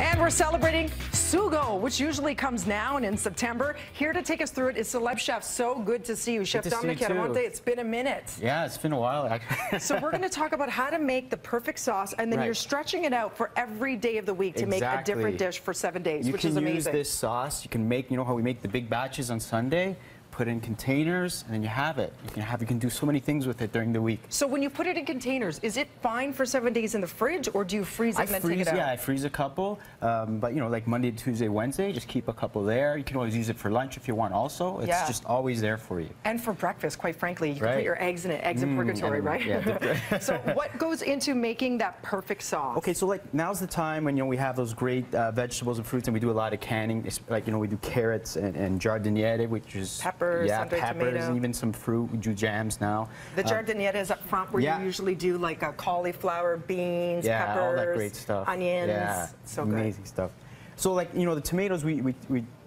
And we're celebrating Sugo, which usually comes now and in September. Here to take us through it is Celeb Chef. So good to see you, Chef Dominic Chiaramonte. It's been a minute. Yeah, it's been a while, actually. So we're going to talk about how to make the perfect sauce, and then you're stretching it out for every day of the week to make a different dish for 7 days, which is amazing. You can use this sauce. You can make, you know how we make the big batches on Sunday? Put in containers, and then you have it. You can do so many things with it during the week. So when you put it in containers, is it fine for 7 days in the fridge, or do you freeze it and then take it out? Yeah, I freeze a couple. But you know, like Monday, Tuesday, Wednesday, just keep a couple there. You can always use it for lunch if you want. Also, it's just always there for you. And for breakfast, quite frankly, you can put your eggs in it. Eggs in purgatory, right? Yeah. So what goes into making that perfect sauce? Okay, so like now's the time when we have those great vegetables and fruits, and we do a lot of canning. It's like we do carrots and giardiniera, which is peppers, peppers, and even some fruit. We do jams now. The giardiniera is up front where you usually do like a cauliflower, beans, peppers, all that great stuff. Onions. Yeah, so amazing stuff. So like the tomatoes, we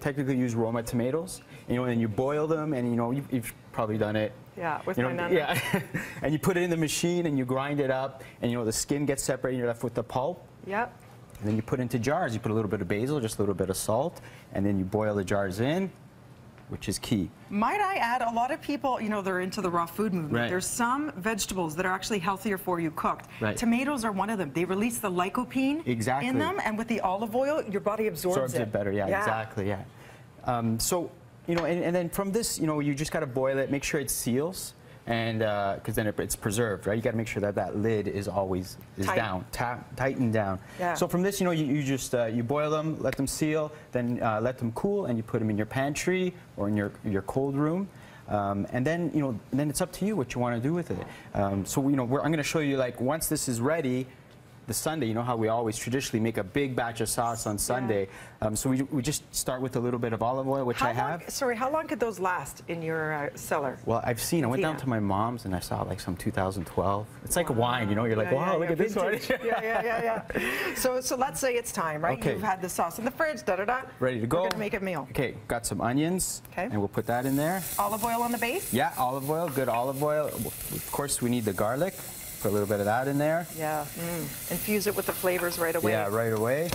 technically use Roma tomatoes. And you boil them, and you've probably done it. Yeah, with my nana. Yeah, and you put it in the machine and you grind it up, and the skin gets separated. And you're left with the pulp. Yep. And then you put it into jars. You put a little bit of basil, just a little bit of salt, and then you boil the jars in, which is key. Might I add, a lot of people, they're into the raw food movement. Right. There's some vegetables that are actually healthier for you cooked. Right. Tomatoes are one of them. They release the lycopene in them, and with the olive oil, your body absorbs it better. Yeah, exactly. Yeah. So and then from this, you just got to boil it. Make sure it seals. And because then it's preserved, right? You got to make sure that lid is always down, tightened down. Yeah. So from this, you just you boil them, let them seal, then let them cool, and you put them in your pantry or in your cold room. And then then it's up to you what you want to do with it. So I'm going to show you, like, once this is ready. The Sunday, how we always traditionally make a big batch of sauce on Sunday. So we just start with a little bit of olive oil, which I have. Sorry, how long could those last in your cellar? Well, I went down to my mom's and I saw like some 2012. It's like a wine, you're like, wow, look at this one. Yeah. So let's say it's time, right? Okay. You've had the sauce in the fridge, ready to go. We're going to make a meal. Okay, got some onions, and we'll put that in there. Olive oil on the base? Yeah, olive oil, good olive oil. Of course, we need the garlic. Put a little bit of that in there. Yeah. Infuse it with the flavors right away. Yeah, right away.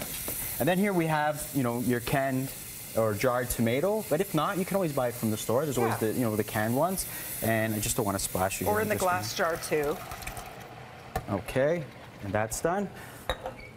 And then here we have, your canned or jarred tomato. But if not, you can always buy it from the store. There's always the, the canned ones. And I just don't want to splash you. Or in the glass jar too. Okay, and that's done.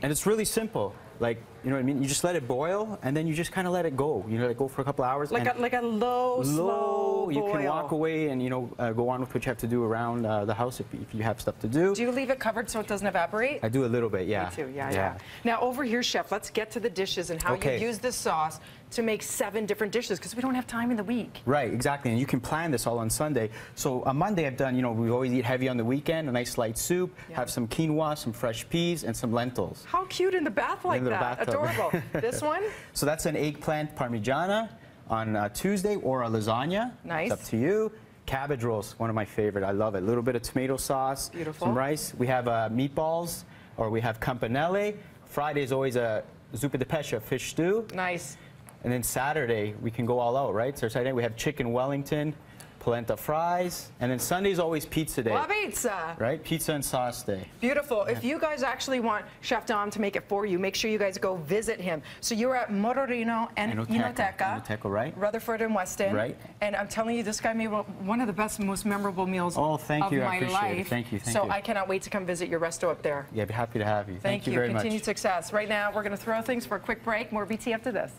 And it's really simple. Like, you know what I mean? You just let it boil, and then you just kind of let it go. Let it go for a couple hours. Like a low, slow boil. You can walk away and, go on with what you have to do around the house if you have stuff to do. Do you leave it covered so it doesn't evaporate? I do a little bit, yeah. Me too, yeah. Now, over here, Chef, let's get to the dishes and how you use this sauce to make 7 different dishes, because we don't have time in the week. Right, exactly, and you can plan this all on Sunday. So on Monday I've done, we always eat heavy on the weekend, a nice light soup, have some quinoa, some fresh peas, and some lentils. How cute in the bath like that, adorable. This one? So that's an eggplant parmigiana on Tuesday, or a lasagna. Nice. It's up to you. Cabbage rolls, one of my favorite, I love it. A little bit of tomato sauce, some rice. We have meatballs, or we have campanelle. Friday is always a zuppa di pesce, fish stew. Nice. And then Saturday, we can go all out, right? So Saturday, we have chicken Wellington, polenta fries, and then Sunday's always pizza day. La pizza! Right? Pizza and sauce day. Beautiful. If you guys actually want Chef Dom to make it for you, make sure you guys go visit him. So you're at Mororino and Enoteca, right? Rutherford and Weston. Right. And I'm telling you, this guy made one of the best, most memorable meals of my life. I appreciate it. Thank you. So I cannot wait to come visit your resto up there. Yeah, I'd be happy to have you. Thank you very much. Continued success. Right now, we're going to throw things for a quick break. More BT after this.